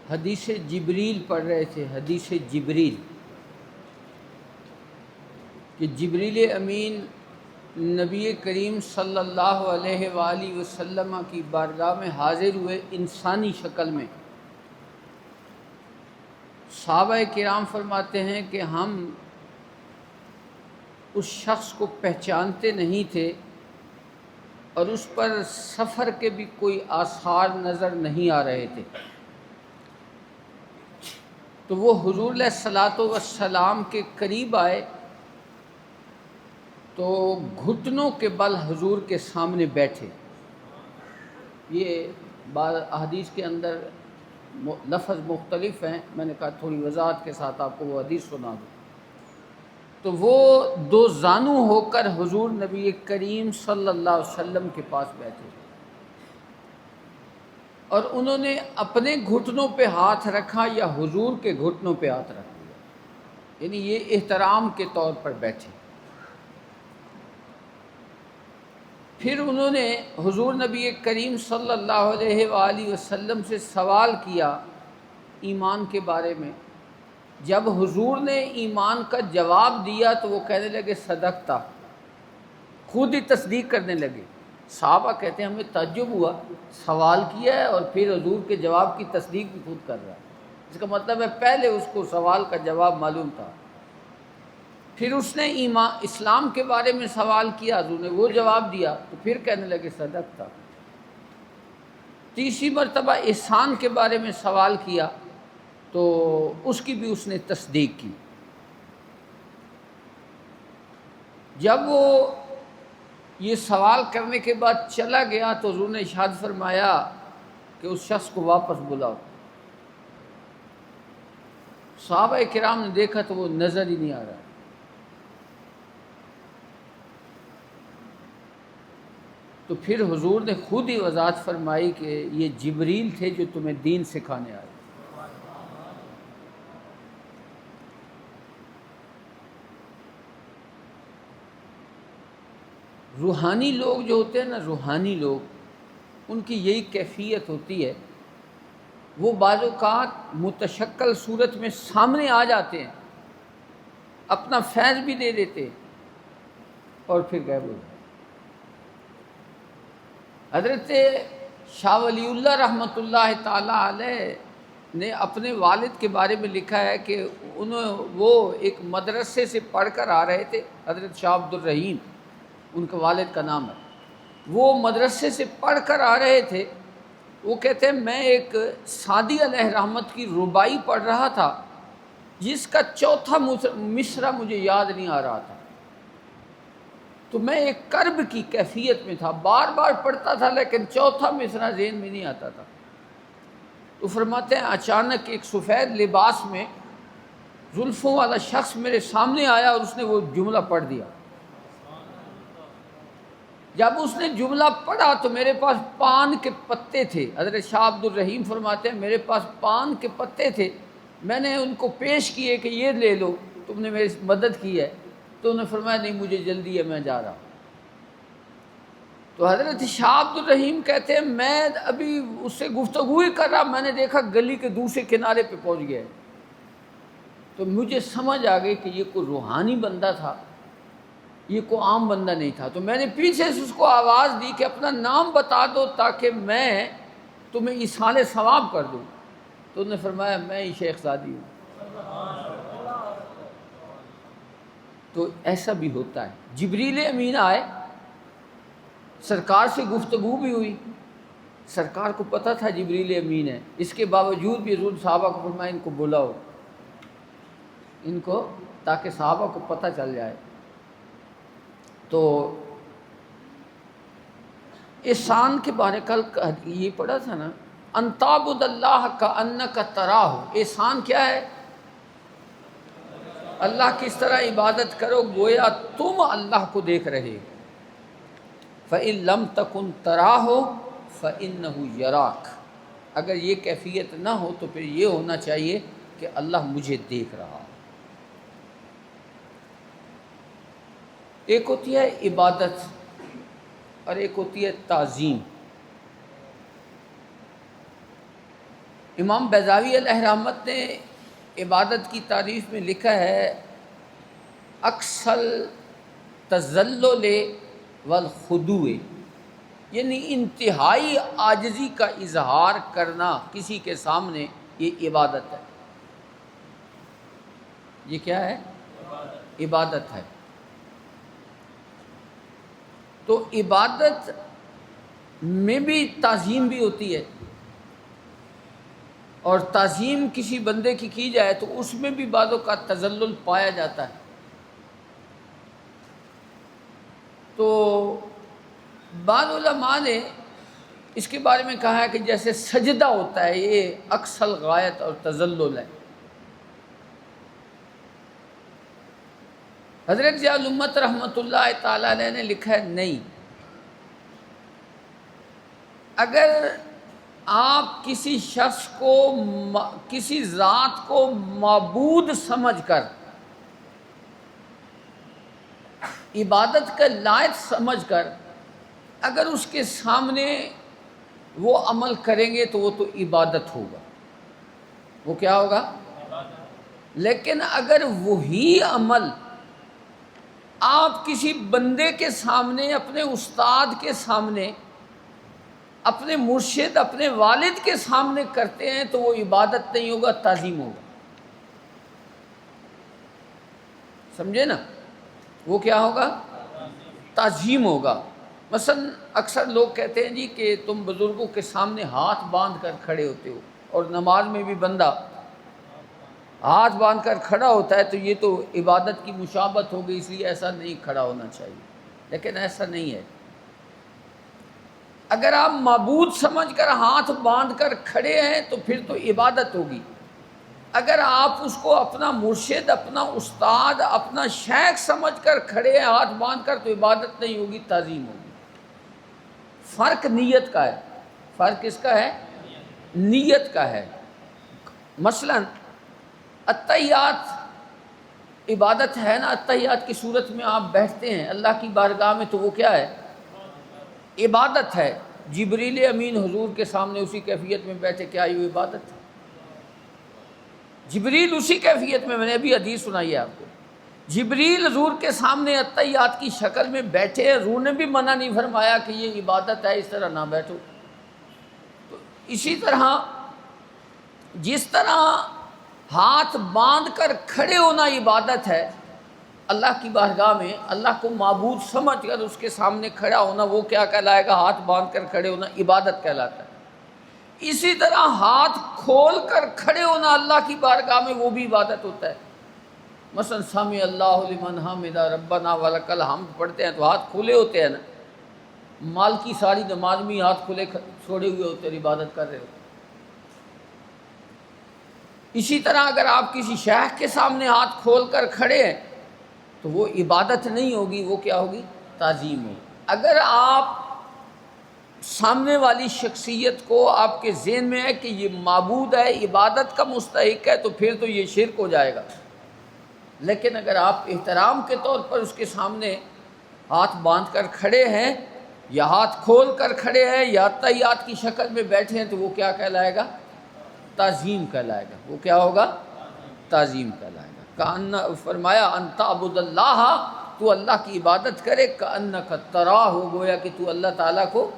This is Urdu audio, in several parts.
حدیث جبریل پڑھ رہے تھے، حدیث جبریل، کہ جبریل امین نبی کریم صلی اللہ علیہ وآلہ وسلم کی بارگاہ میں حاضر ہوئے انسانی شکل میں۔ صحابہ کرام فرماتے ہیں کہ ہم اس شخص کو پہچانتے نہیں تھے اور اس پر سفر کے بھی کوئی آثار نظر نہیں آ رہے تھے۔ تو وہ حضور علیہ الصلاۃ والسلام کے قریب آئے تو گھٹنوں کے بل حضور کے سامنے بیٹھے۔ یہ بعض احادیث کے اندر لفظ مختلف ہیں، میں نے کہا تھوڑی وضاحت کے ساتھ آپ کو وہ حدیث سنا دوں۔ تو وہ دو زانو ہو کر حضور نبی کریم صلی اللہ علیہ وسلم کے پاس بیٹھے اور انہوں نے اپنے گھٹنوں پہ ہاتھ رکھا یا حضور کے گھٹنوں پہ ہاتھ رکھ دیا، یعنی یہ احترام کے طور پر بیٹھے۔ پھر انہوں نے حضور نبی کریم صلی اللہ علیہ وآلہ وسلم سے سوال کیا ایمان کے بارے میں۔ جب حضور نے ایمان کا جواب دیا تو وہ کہنے لگے صدقتا، خود ہی تصدیق کرنے لگے۔ صحابہ کہتے ہیں ہمیں تعجب ہوا، سوال کیا ہے اور پھر حضور کے جواب کی تصدیق بھی خود کر رہا ہے، اس کا مطلب ہے پہلے اس کو سوال کا جواب معلوم تھا۔ پھر اس نے اسلام کے بارے میں سوال کیا، حضور نے وہ جواب دیا تو پھر کہنے لگے صدقتا۔ تیسری مرتبہ احسان کے بارے میں سوال کیا تو اس کی بھی اس نے تصدیق کی۔ جب وہ یہ سوال کرنے کے بعد چلا گیا تو حضور نے ارشاد فرمایا کہ اس شخص کو واپس بلاؤ۔ صحابہ کرام نے دیکھا تو وہ نظر ہی نہیں آ رہا۔ تو پھر حضور نے خود ہی وضاحت فرمائی کہ یہ جبریل تھے جو تمہیں دین سکھانے آئے۔ روحانی لوگ جو ہوتے ہیں نا، روحانی لوگ، ان کی یہی کیفیت ہوتی ہے، وہ بعض اوقات متشکل صورت میں سامنے آ جاتے ہیں، اپنا فیض بھی دے دیتے اور پھر غائب ہو جاتے۔ حضرت شاہ ولی اللہ رحمۃ اللہ تعالیٰ علیہ نے اپنے والد کے بارے میں لکھا ہے کہ وہ ایک مدرسے سے پڑھ کر آ رہے تھے، حضرت شاہ عبد الرحیم ان کے والد کا نام ہے۔ وہ مدرسے سے پڑھ کر آ رہے تھے، وہ کہتے ہیں میں ایک سعدی علیہ رحمت کی ربائی پڑھ رہا تھا جس کا چوتھا مصرع مجھے یاد نہیں آ رہا تھا، تو میں ایک کرب کی کیفیت میں تھا، بار بار پڑھتا تھا لیکن چوتھا مصرع ذہن میں نہیں آتا تھا۔ تو فرماتے ہیں اچانک ایک سفید لباس میں زلفوں والا شخص میرے سامنے آیا اور اس نے وہ جملہ پڑھ دیا۔ جب اس نے جملہ پڑھا تو میرے پاس پان کے پتے تھے، حضرت شاہ عبد الرحیم فرماتے ہیں میرے پاس پان کے پتے تھے، میں نے ان کو پیش کیے کہ یہ لے لو، تم نے میری مدد کی ہے، تو انہوں نے فرمایا نہیں مجھے جلدی ہے میں جا رہا ہوں۔ تو حضرت شاہ عبد الرحیم کہتے ہیں میں ابھی اس سے گفتگو ہی کر رہا، میں نے دیکھا گلی کے دوسرے کنارے پہ پہنچ گیا ہے، تو مجھے سمجھ آ گئی کہ یہ کوئی روحانی بندہ تھا، یہ کوئی عام بندہ نہیں تھا۔ تو میں نے پیچھے سے اس کو آواز دی کہ اپنا نام بتا دو تاکہ میں تمہیں ایصال ثواب کر دوں، تو انہوں نے فرمایا میں ہی شیخ سعدی ہوں۔ تو ایسا بھی ہوتا ہے، جبریل امین آئے، سرکار سے گفتگو بھی ہوئی، سرکار کو پتہ تھا جبریل امین ہے، اس کے باوجود بھی حضور صحابہ کو فرمایا ان کو بلاؤ، ان کو، تاکہ صحابہ کو پتہ چل جائے۔ تو احسان کے بارے کل یہ پڑھا تھا نا، ان تعبد اللہ کانک تراہ، احسان کیا ہے؟ اللہ کس طرح عبادت کرو گویا تم اللہ کو دیکھ رہے ہو۔ فَإِن لَمْ تَكُنْ تَرَاهُ فَإِنَّهُ يَرَاكَ، اگر یہ کیفیت نہ ہو تو پھر یہ ہونا چاہیے کہ اللہ مجھے دیکھ رہا۔ ایک ہوتی ہے عبادت اور ایک ہوتی ہے تعظیم۔ امام بیضاوی علیہ رحمت نے عبادت کی تعریف میں لکھا ہے اکثر تذلل والخضوع، یعنی انتہائی عاجزی کا اظہار کرنا کسی کے سامنے، یہ عبادت ہے۔ یہ کیا ہے؟ عبادت ہے۔ تو عبادت میں بھی تعظیم بھی ہوتی ہے، اور تعظیم کسی بندے کی جائے تو اس میں بھی بعضوں کا تذلل پایا جاتا ہے۔ تو بعض علماء نے اس کے بارے میں کہا ہے کہ جیسے سجدہ ہوتا ہے یہ اقصی غایت اور تذلل ہے۔ حضرت ضیاء الامت رحمۃ اللہ تعالی علیہ نے لکھا ہے نہیں، اگر آپ کسی شخص کو کسی ذات کو معبود سمجھ کر عبادت کا لائق سمجھ کر اگر اس کے سامنے وہ عمل کریں گے تو وہ تو عبادت ہوگا، وہ کیا ہوگا؟ لیکن اگر وہی عمل آپ کسی بندے کے سامنے، اپنے استاد کے سامنے، اپنے مرشد، اپنے والد کے سامنے کرتے ہیں تو وہ عبادت نہیں ہوگا، تعظیم ہوگا۔ سمجھے نا؟ وہ کیا ہوگا؟ تعظیم ہوگا۔ مثلا اکثر لوگ کہتے ہیں جی کہ تم بزرگوں کے سامنے ہاتھ باندھ کر کھڑے ہوتے ہو، اور نماز میں بھی بندہ ہاتھ باندھ کر کھڑا ہوتا ہے تو یہ تو عبادت کی مشابہت ہو گئی، اس لیے ایسا نہیں کھڑا ہونا چاہیے۔ لیکن ایسا نہیں ہے۔ اگر آپ معبود سمجھ کر ہاتھ باندھ کر کھڑے ہیں تو پھر تو عبادت ہوگی۔ اگر آپ اس کو اپنا مرشد، اپنا استاد، اپنا شیخ سمجھ کر کھڑے ہیں ہاتھ باندھ کر تو عبادت نہیں ہوگی، تعظیم ہوگی۔ فرق نیت کا ہے۔ فرق کس کا ہے؟ نیت کا ہے۔ مثلا اتحیات عبادت ہے نا، اتحیات کی صورت میں آپ بیٹھتے ہیں اللہ کی بارگاہ میں تو وہ کیا ہے؟ عبادت ہے۔ جبریل امین حضور کے سامنے اسی کیفیت میں بیٹھے، کیا یہ عبادت ہے؟ جبریل اسی کیفیت میں نے ابھی حدیث سنائی ہے آپ کو، جبریل حضور کے سامنے اتحیات کی شکل میں بیٹھے، حضور نے بھی منع نہیں فرمایا کہ یہ عبادت ہے، اس طرح نہ بیٹھو۔ تو اسی طرح جس طرح ہاتھ باندھ کر کھڑے ہونا عبادت ہے اللہ کی بارگاہ میں، اللہ کو معبود سمجھ کر اس کے سامنے کھڑا ہونا، وہ کیا کہلائے گا؟ ہاتھ باندھ کر کھڑے ہونا عبادت کہلاتا ہے۔ اسی طرح ہاتھ کھول کر کھڑے ہونا اللہ کی بارگاہ میں وہ بھی عبادت ہوتا ہے۔ مثلا سمع اللہ لمن حمدہ ربنا ولک الحمد پڑھتے ہیں تو ہاتھ کھلے ہوتے ہیں نا، مال کی ساری نماز میں ہاتھ کھلے چھوڑے ہوئے ہوتے ہیں، عبادت کر رہے ہوتے ہیں۔ اسی طرح اگر آپ کسی شیخ کے سامنے ہاتھ کھول کر کھڑے ہیں تو وہ عبادت نہیں ہوگی، وہ کیا ہوگی؟ تعظیم ہوگی۔ اگر آپ سامنے والی شخصیت کو آپ کے ذہن میں ہے کہ یہ معبود ہے، عبادت کا مستحق ہے، تو پھر تو یہ شرک ہو جائے گا۔ لیکن اگر آپ احترام کے طور پر اس کے سامنے ہاتھ باندھ کر کھڑے ہیں یا ہاتھ کھول کر کھڑے ہیں یا اتحیات کی شکل میں بیٹھے ہیں تو وہ کیا کہلائے گا؟ تعظیم کہلائے گا۔ وہ کیا ہوگا؟ تعظیم کہلائے گا۔ کأن فرمایا ان تعبد اللہ، تو اللہ کی عبادت کرے، کأنک تراہ، گویا کہ تو اللہ تعالیٰ کو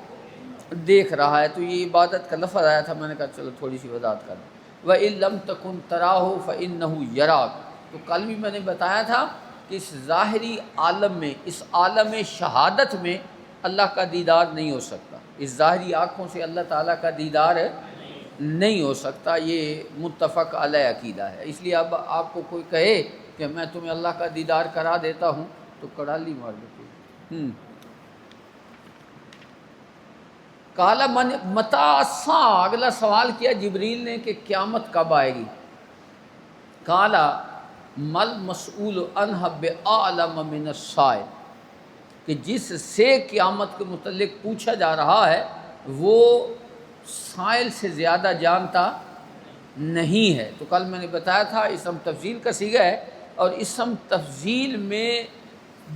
دیکھ رہا ہے۔ تو یہ عبادت کا لفظ آیا تھا، میں نے کہا چلو تھوڑی سی وضاحت کر دوں۔ وَإِن لَمْ تَكُنْ تَرَاهُ فَإِنَّهُ يَرَاكَ، تو کل بھی میں نے بتایا تھا کہ اس ظاہری عالم میں، اس عالم شہادت میں اللہ کا دیدار نہیں ہو سکتا، اس ظاہری آنکھوں سے اللہ تعالیٰ کا دیدار نہیں ہو سکتا، یہ متفق علیہ عقیدہ ہے۔ اس لیے اب آپ کو کوئی کہے کہ میں تمہیں اللہ کا دیدار کرا دیتا ہوں تو کڑالی مار دیتے۔ کالا متا الساعہ، اگلا سوال کیا جبریل نے کہ قیامت کب آئے گی؟ کالا مل مسئول عنہ بعلم من السائل، کہ جس سے قیامت کے متعلق پوچھا جا رہا ہے وہ سائل سے زیادہ جانتا نہیں ہے۔ تو کل میں نے بتایا تھا اسم تفضیل کا صیغہ ہے، اور اسم تفضیل میں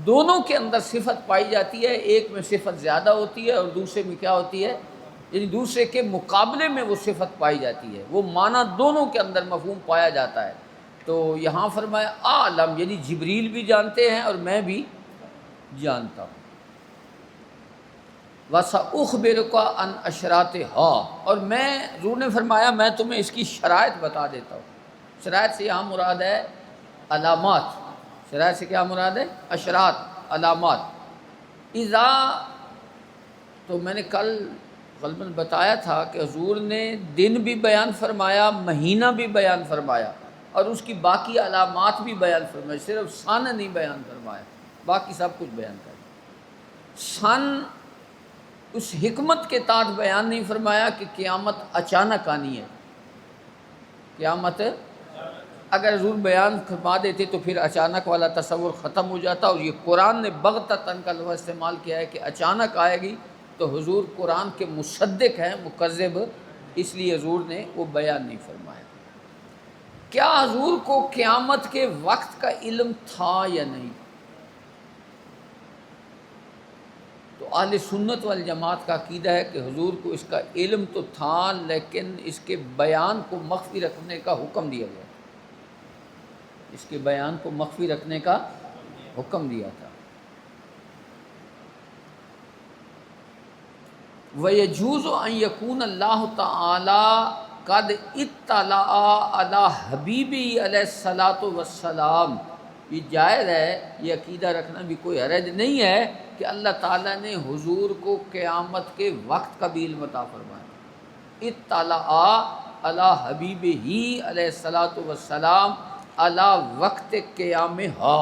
دونوں کے اندر صفت پائی جاتی ہے، ایک میں صفت زیادہ ہوتی ہے اور دوسرے میں کیا ہوتی ہے؟ یعنی دوسرے کے مقابلے میں وہ صفت پائی جاتی ہے، وہ معنی دونوں کے اندر مفہوم پایا جاتا ہے۔ تو یہاں فرمایا عالم، یعنی جبریل بھی جانتے ہیں اور میں بھی جانتا ہوں۔ وَسَأُخْبِرُكَ عَنْ أَشْرَاطِهَا، اور میں، حضور نے فرمایا میں تمہیں اس کی شرائط بتا دیتا ہوں۔ شرائط سے یہاں مراد ہے علامات، شرائط سے کیا مراد ہے؟ اشراط، علامات۔ اذا، تو میں نے کل غالباً بتایا تھا کہ حضور نے دن بھی بیان فرمایا، مہینہ بھی بیان فرمایا، اور اس کی باقی علامات بھی بیان فرمایا، صرف سن نہیں بیان فرمایا، باقی سب کچھ بیان کر دیا۔ سن اس حکمت کے تحت بیان نہیں فرمایا کہ قیامت اچانک آنی ہے۔ قیامت اگر حضور بیان فرما دیتے تو پھر اچانک والا تصور ختم ہو جاتا، اور یہ قرآن نے بغتتاً کا لفظ استعمال کیا ہے کہ اچانک آئے گی، تو حضور قرآن کے مصدق ہیں، مکذب، اس لیے حضور نے وہ بیان نہیں فرمایا۔ کیا حضور کو قیامت کے وقت کا علم تھا یا نہیں؟ تو اہل سنت والجماعت کا عقیدہ ہے کہ حضور کو اس کا علم تو تھا، لیکن اس کے بیان کو مخفی رکھنے کا حکم دیا گیا، اس کے بیان کو مخفی رکھنے کا حکم دیا تھا۔ وَيَجُوزُ أَن يَكُونَ اللَّهُ تَعَالَى قَدْ اطَّلَعَ عَلَى حَبِيبِهِ عَلَيْهِ الصَّلَاةُ وَالسَّلَامُ، یہ جائز ہے، یہ عقیدہ رکھنا بھی کوئی حرج نہیں ہے کہ اللہ تعالیٰ نے حضور کو قیامت کے وقت کا بھی علم عطا فرمایا۔ اطَّلَعَ عَلَى حَبِيبِهِ عَلَيْهِ الصَّلَاةُ وَالسَّلَامُ عَلَى وقت قیامها،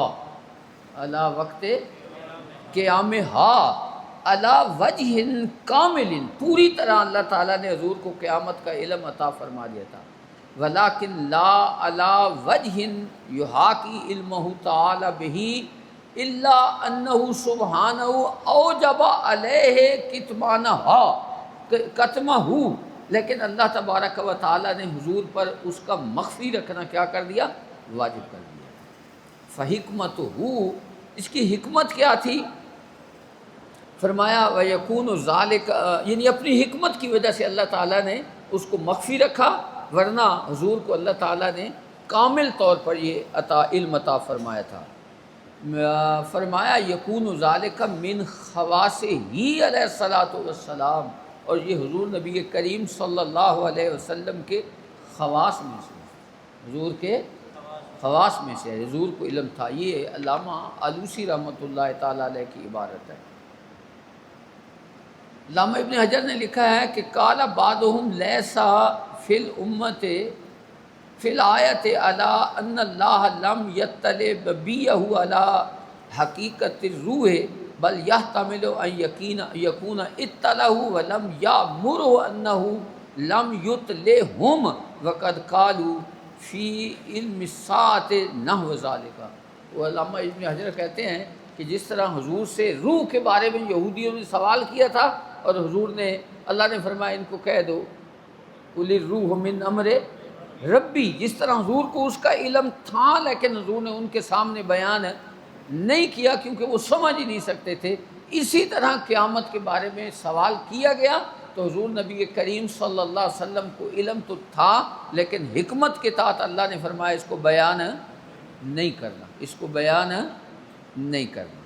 عَلَى وقت قیامها، عَلَى وَجْهٍ کامل، پوری طرح اللہ تعالیٰ نے حضور کو قیامت کا علم عطا فرما دیا تھا۔ وَلَكِنْ لَا عَلَى وَجْهٍ يُحَاكِي عِلْمَهُ تَعَالَى بِهِ إِلَّا أَنَّهُ سُبْحَانَهُ أَوْجَبَ عَلَيْهِ كِتْمَانَهُ، لیکن اللہ تبارک و تعالیٰ نے حضور پر اس کا مخفی رکھنا کیا کر دیا؟ واجب کر دیا۔ فَحِكْمَتُهُ، اس کی حکمت کیا تھی؟ فرمایا وَيَكُونُ ذَلِكَ، یعنی اپنی حکمت کی وجہ سے اللہ تعالیٰ نے اس کو مخفی رکھا، ورنہ حضور کو اللہ تعالیٰ نے کامل طور پر یہ علم عطا فرمایا تھا۔ فرمایا یکون ذالک من خواصہ علیہ الصلاۃ والسلام، اور یہ حضور نبی کریم صلی اللہ علیہ وسلم کے خواص میں سے، حضور کے خواص میں سے حضور کو علم تھا۔ یہ علامہ آلوسی رحمۃ اللہ تعالیٰ علیہ کی عبارت ہے۔ علامہ ابن حجر نے لکھا ہے کہ قال بعضهم لیس فی الامت فی الآیت علی ان اللہ لم یطلع ببیہ علی حقیقت الروح بل یحتمل ان یکون اطلعہ ولم یامرہ انہ لم یطلعہم وقد قالوا فی علم الساعۃ نحو ذالک۔ وہ علامہ ابن حجر کہتے ہیں کہ جس طرح حضور سے روح کے بارے میں یہودیوں نے سوال کیا تھا، اور حضور نے، اللہ نے فرمایا ان کو کہہ دو قل الروح من امر ربی، جس طرح حضور کو اس کا علم تھا لیکن حضور نے ان کے سامنے بیان نہیں کیا کیونکہ وہ سمجھ ہی نہیں سکتے تھے، اسی طرح قیامت کے بارے میں سوال کیا گیا تو حضور نبی کریم صلی اللہ علیہ وسلم کو علم تو تھا لیکن حکمت کے تحت اللہ نے فرمایا اس کو بیان نہیں کرنا، اس کو بیان نہیں کرنا۔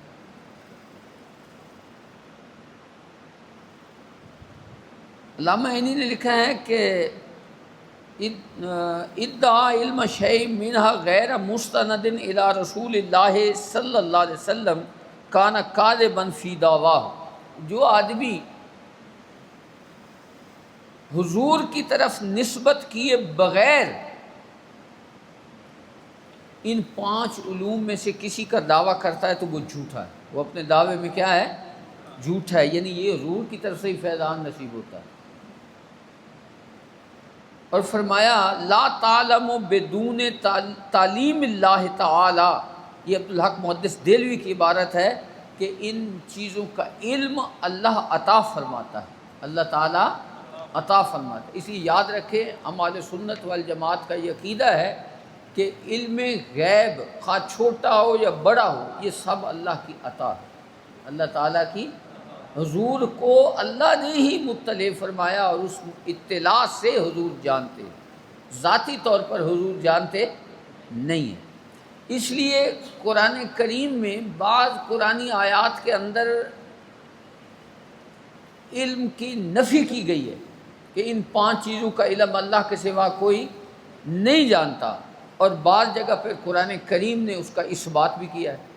علامہ عینی نے لکھا ہے کہ ادعا علم شیء منہا غیر مستند الی رسول اللہ صلی اللہ علیہ وسلم کان کاذبا فی دعواہ، جو آدمی حضور کی طرف نسبت کیے بغیر ان 5 علوم میں سے کسی کا دعویٰ کرتا ہے تو وہ جھوٹا ہے، وہ اپنے دعوے میں کیا ہے؟ جھوٹ ہے، یعنی یہ حضور کی طرف سے ہی فیضان نصیب ہوتا ہے۔ اور فرمایا لا تعلم بدون تعلیم اللہ تعالی، یہ عبدالحق محدث دہلوی کی عبارت ہے کہ ان چیزوں کا علم اللہ عطا فرماتا ہے، اللہ تعالیٰ عطا فرماتا ہے۔ اسی یاد رکھیں، ہمارے سنت والجماعت کا یہ عقیدہ ہے کہ علم غیب خواہ چھوٹا ہو یا بڑا ہو، یہ سب اللہ کی عطا ہے، اللہ تعالیٰ کی حضور کو اللہ نے ہی مطلع فرمایا اور اس اطلاع سے حضور جانتے ہیں، ذاتی طور پر حضور جانتے نہیں ہیں۔ اس لیے قرآن کریم میں بعض قرآنی آیات کے اندر علم کی نفی کی گئی ہے کہ ان 5 چیزوں کا علم اللہ کے سوا کوئی نہیں جانتا، اور بعض جگہ پہ قرآن کریم نے اس کا اثبات بھی کیا ہے،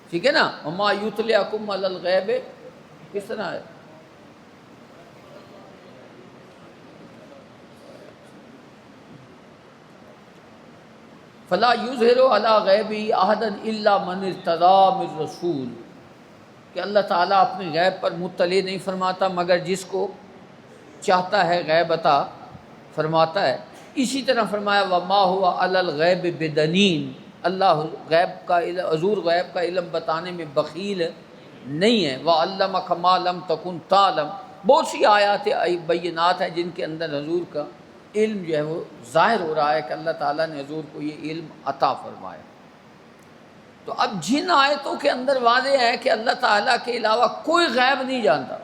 ٹھیک ہے نا۔ وما یطلعکم علی الغیب، کس طرح ہے؟ فلا یظہر علی غیبہ احدا الا من ارتضی من رسول، کہ اللہ تعالیٰ اپنے غیب پر مطلع نہیں فرماتا مگر جس کو چاہتا ہے غیب عطا فرماتا ہے۔ اسی طرح فرمایا وما هو علی الغیب بدنین، اللہ غیب کا حضور غیب کا علم بتانے میں بخیل نہیں ہے۔ وعلمک ما لم تکن تعلم، بہت سی آیات بینات ہیں جن کے اندر حضور کا علم جو ہے وہ ظاہر ہو رہا ہے کہ اللہ تعالیٰ نے حضور کو یہ علم عطا فرمایا۔ تو اب جن آیتوں کے اندر واضح ہے کہ اللہ تعالیٰ کے علاوہ کوئی غیب نہیں جانتا،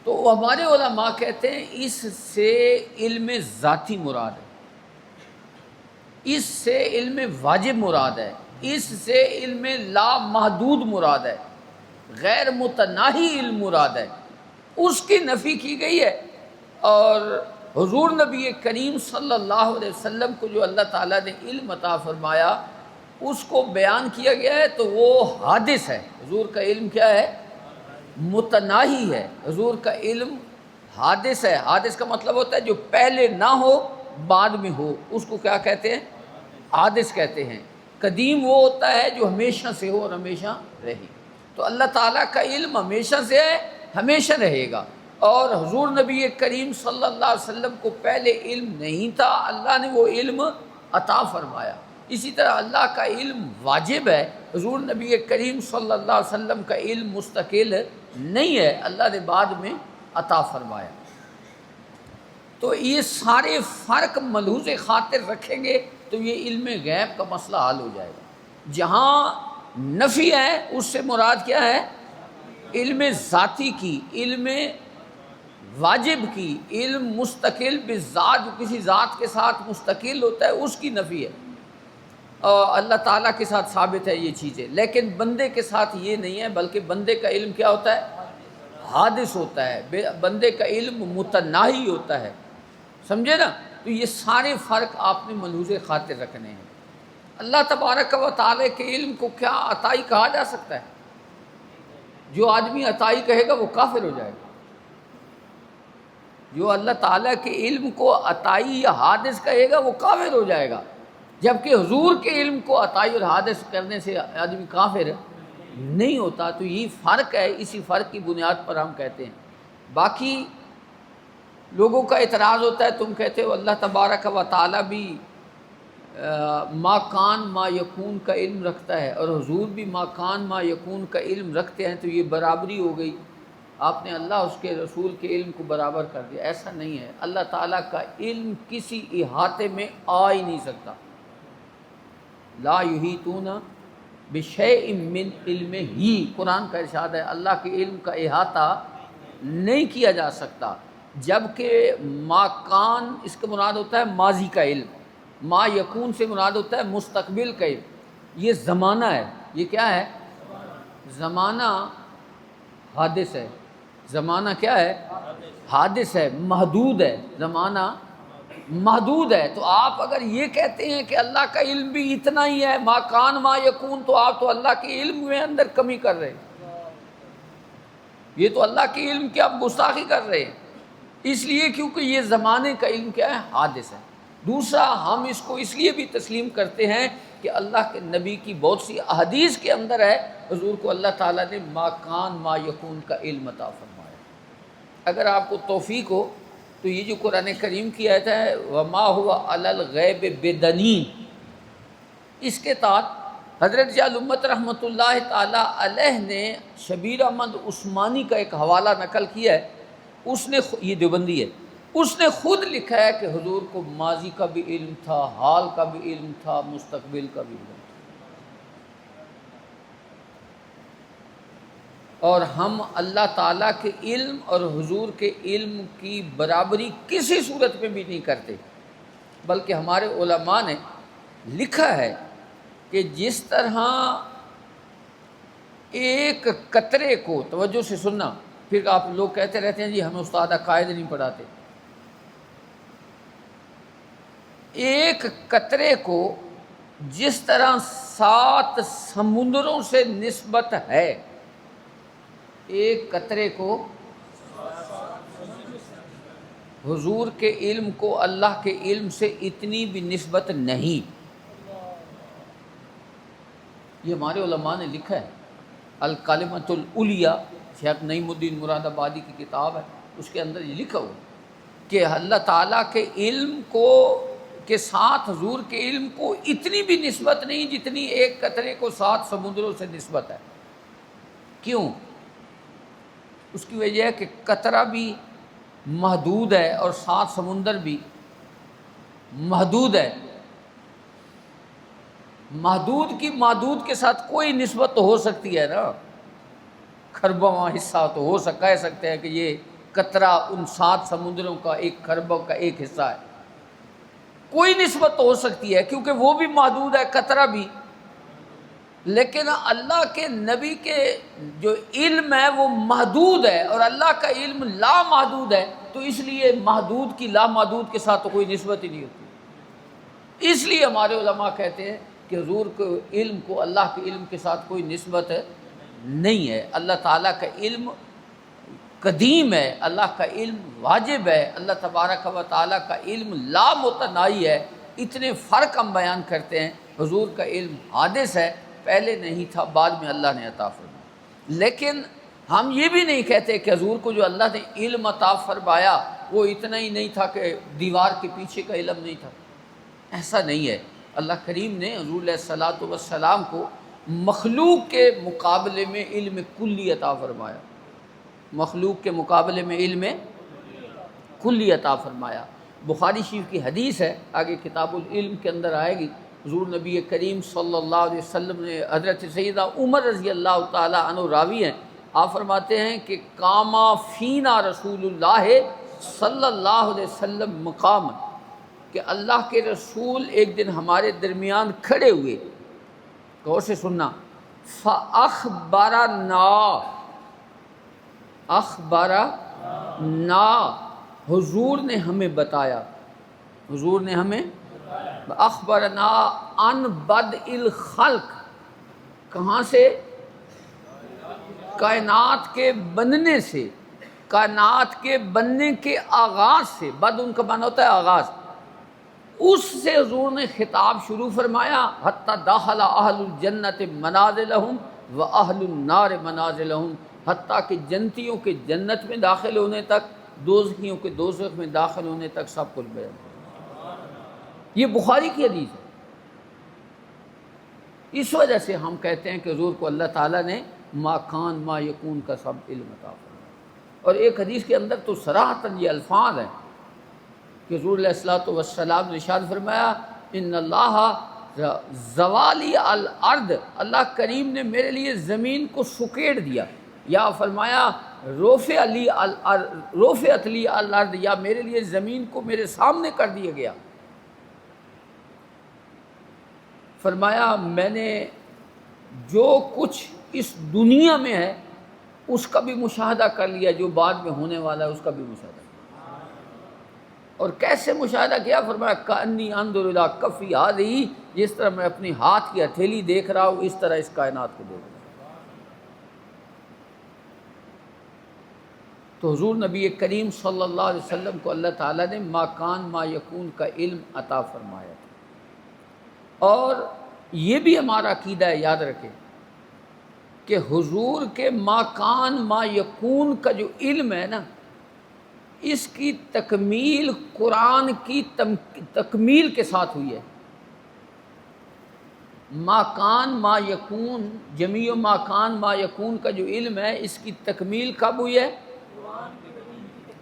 تو ہمارے علماء کہتے ہیں اس سے علم ذاتی مراد ہے، اس سے علم واجب مراد ہے، اس سے علم لا محدود مراد ہے، غیر متناہی علم مراد ہے، اس کی نفی کی گئی ہے۔ اور حضور نبی کریم صلی اللہ علیہ وسلم کو جو اللہ تعالیٰ نے علم عطا فرمایا اس کو بیان کیا گیا ہے، تو وہ حادث ہے۔ حضور کا علم کیا ہے؟ متناہی ہے۔ حضور کا علم حادث ہے۔ حادث کا مطلب ہوتا ہے جو پہلے نہ ہو بعد میں ہو، اس کو کیا کہتے ہیں؟ حادث کہتے ہیں۔ قدیم وہ ہوتا ہے جو ہمیشہ سے ہو اور ہمیشہ رہے۔ تو اللہ تعالیٰ کا علم ہمیشہ سے ہے، ہمیشہ رہے گا۔ اور حضور نبی کریم صلی اللہ علیہ وسلم کو پہلے علم نہیں تھا، اللہ نے وہ علم عطا فرمایا۔ اسی طرح اللہ کا علم واجب ہے، حضور نبی کریم صلی اللہ علیہ وسلم کا علم مستقل نہیں ہے، اللہ نے بعد میں عطا فرمایا۔ تو یہ سارے فرق ملحوظ خاطر رکھیں گے تو یہ علم غیب کا مسئلہ حل ہو جائے گا۔ جہاں نفی ہے اس سے مراد کیا ہے؟ علم ذاتی کی، علم واجب کی، علم مستقل بذات، جو کسی ذات کے ساتھ مستقل ہوتا ہے اس کی نفی ہے، اور اللہ تعالیٰ کے ساتھ ثابت ہے یہ چیزیں، لیکن بندے کے ساتھ یہ نہیں ہے، بلکہ بندے کا علم کیا ہوتا ہے؟ حادث ہوتا ہے، بندے کا علم متناہی ہوتا ہے، سمجھے نا؟ تو یہ سارے فرق آپ نے ملحوظ خاطر رکھنے ہیں۔ اللہ تبارک و تعالیٰ کے علم کو کیا عطائی کہا جا سکتا ہے؟ جو آدمی عطائی کہے گا وہ کافر ہو جائے گا۔ جو اللہ تعالیٰ کے علم کو عطائی یا حادث کہے گا وہ کافر ہو جائے گا، جبکہ حضور کے علم کو عطائی اور حادث کرنے سے آدمی کافر نہیں ہوتا۔ تو یہ فرق ہے، اسی فرق کی بنیاد پر ہم کہتے ہیں۔ باقی لوگوں کا اعتراض ہوتا ہے، تم کہتے ہو اللہ تبارک و تعالیٰ بھی ما کان ما یکون کا علم رکھتا ہے اور حضور بھی ما کان ما یکون کا علم رکھتے ہیں، تو یہ برابری ہو گئی، آپ نے اللہ اس کے رسول کے علم کو برابر کر دیا۔ ایسا نہیں ہے، اللہ تعالیٰ کا علم کسی احاطے میں آ ہی نہیں سکتا۔ لا یحیطون بشیء من علمہ، قرآن کا ارشاد ہے اللہ کے علم کا احاطہ نہیں کیا جا سکتا۔ جبکہ ما کان اس کا مراد ہوتا ہے ماضی کا علم، ما یکون سے مراد ہوتا ہے مستقبل کا علم۔ یہ زمانہ ہے، یہ کیا ہے؟ زمانہ حادث ہے۔ زمانہ کیا ہے؟ حادث ہے، محدود ہے، زمانہ محدود ہے۔ تو آپ اگر یہ کہتے ہیں کہ اللہ کا علم بھی اتنا ہی ہے، ما کان ما یکون، تو آپ تو اللہ کے علم میں اندر کمی کر رہے ہیں، یہ تو اللہ کے علم کی آپ گستاخی کر رہے ہیں، اس لیے کیونکہ یہ زمانے کا علم کیا ہے؟ حادث ہے۔ دوسرا، ہم اس کو اس لیے بھی تسلیم کرتے ہیں کہ اللہ کے نبی کی بہت سی احادیث کے اندر ہے حضور کو اللہ تعالیٰ نے ما کان ما یکون کا علم عطا فرمایا۔ اگر آپ کو توفیق ہو تو یہ جو قرآن کریم کی آیت ہے وما هو علی الغیب بدنین، اس کے تحت حضرت ضیاء الامت رحمۃ اللہ تعالیٰ علیہ نے شبیر احمد عثمانی کا ایک حوالہ نقل کیا ہے، اس نے یہ دیوبندی ہے، اس نے خود لکھا ہے کہ حضور کو ماضی کا بھی علم تھا، حال کا بھی علم تھا، مستقبل کا بھی علم تھا۔ اور ہم اللہ تعالیٰ کے علم اور حضور کے علم کی برابری کسی صورت میں بھی نہیں کرتے، بلکہ ہمارے علماء نے لکھا ہے کہ جس طرح ایک قطرے کو، توجہ سے سننا، پھر آپ لوگ کہتے رہتے ہیں جی ہمیں استاد عقائد نہیں پڑھاتے، ایک قطرے کو جس طرح 7 سمندروں سے نسبت ہے، ایک قطرے کو حضور کے علم کو اللہ کے علم سے اتنی بھی نسبت نہیں۔ یہ ہمارے علماء نے لکھا ہے، الکلمۃ العلیٰ، شیخ نعیم الدین مراد آبادی کی کتاب ہے، اس کے اندر یہ لکھا ہوا کہ اللہ تعالیٰ کے علم کو کے ساتھ حضور کے علم کو اتنی بھی نسبت نہیں جتنی ایک قطرے کو 7 سمندروں سے نسبت ہے۔ کیوں؟ اس کی وجہ ہے کہ قطرہ بھی محدود ہے اور 7 سمندر بھی محدود ہے۔ محدود کی محدود کے ساتھ کوئی نسبت تو ہو سکتی ہے نا، خربواں حصہ تو کہہ سکتے ہیں کہ یہ قطرہ ان 7 سمندروں کا ایک خربہ کا ایک حصہ ہے، کوئی نسبت تو ہو سکتی ہے کیونکہ وہ بھی محدود ہے، قطرہ بھی۔ لیکن اللہ کے نبی کے جو علم ہے وہ محدود ہے اور اللہ کا علم لا محدود ہے، تو اس لیے محدود کی لا محدود کے ساتھ تو کوئی نسبت ہی نہیں ہوتی۔ اس لیے ہمارے علماء کہتے ہیں کہ حضور کے علم کو اللہ کے علم کے ساتھ کوئی نسبت نہیں ہے۔ اللہ تعالیٰ کا علم قدیم ہے، اللہ کا علم واجب ہے، اللہ تبارک و تعالیٰ کا علم لا متناہی ہے۔ اتنے فرق ہم بیان کرتے ہیں۔ حضور کا علم حادث ہے، پہلے نہیں تھا، بعد میں اللہ نے عطا فرمایا۔ لیکن ہم یہ بھی نہیں کہتے کہ حضور کو جو اللہ نے علم عطا فرمایا وہ اتنا ہی نہیں تھا کہ دیوار کے پیچھے کا علم نہیں تھا، ایسا نہیں ہے۔ اللہ کریم نے حضور علیہ الصلاۃ والسلام کو مخلوق کے مقابلے میں علم کلی عطا فرمایا، مخلوق کے مقابلے میں علم کلی عطا فرمایا۔ بخاری شریف کی حدیث ہے، آگے کتاب العلم کے اندر آئے گی۔ حضور نبی کریم صلی اللہ علیہ وسلم نے، حضرت سیدہ عمر رضی اللہ تعالی عنہ راوی ہیں، آپ فرماتے ہیں کہ قاما فینا رسول اللہ صلی اللہ علیہ وسلم مقام، کہ اللہ کے رسول ایک دن ہمارے درمیان کھڑے ہوئے، غور سے سننا، فَأَخْبَرَنَا، اخبرنا، حضور نے ہمیں بتایا، حضور نے ہمیں اخبرنا عن بدء الخلق، کہاں سے؟ کائنات کے بننے سے، کائنات کے بننے کے آغاز سے۔ بد ان کا معنی ہوتا ہے آغاز، اس سے حضور نے خطاب شروع فرمایا، حتی دخل اہل الجنت منازلہم و اہل النار منازلہم، حتیٰ کہ جنتیوں کے جنت میں داخل ہونے تک، دوزخیوں کے دوزخ میں داخل ہونے تک سب کچھ بیان۔ یہ بخاری کی حدیث ہے۔ اس وجہ سے ہم کہتے ہیں کہ حضور کو اللہ تعالیٰ نے ما کان ما یکون کا سب علم عطا فرمایا۔ اور ایک حدیث کے اندر تو صراحتاً یہ الفاظ ہیں کہ حضور علیہ الصلوۃ والسلام نے ارشاد فرمایا، ان اللہ زوالی الارض، اللہ کریم نے میرے لیے زمین کو سکیڑ دیا، یا فرمایا رفعت لی الارض، یا میرے لیے زمین کو میرے سامنے کر دیا گیا۔ فرمایا میں نے جو کچھ اس دنیا میں ہے اس کا بھی مشاہدہ کر لیا، جو بعد میں ہونے والا ہے اس کا بھی مشاہدہ کیا۔ اور کیسے مشاہدہ کیا؟ فرمایا کأنی انظر الی کفی ہذہ، جس طرح میں اپنی ہاتھ کی ہتھیلی دیکھ رہا ہوں، اس طرح اس کائنات کو دیکھ رہا ہوں۔ تو حضور نبی کریم صلی اللہ علیہ وسلم کو اللہ تعالیٰ نے ما کان ما یکون کا علم عطا فرمایا تھا۔ اور یہ بھی ہمارا عقیدہ ہے، یاد رکھیں کہ حضور کے ما کان ما یکون کا جو علم ہے نا، اس کی تکمیل قرآن کی تکمیل کے ساتھ ہوئی ہے۔ ما کان ما یکون، جمیع ما کان ما یکون کا جو علم ہے، اس کی تکمیل کب ہوئی ہے؟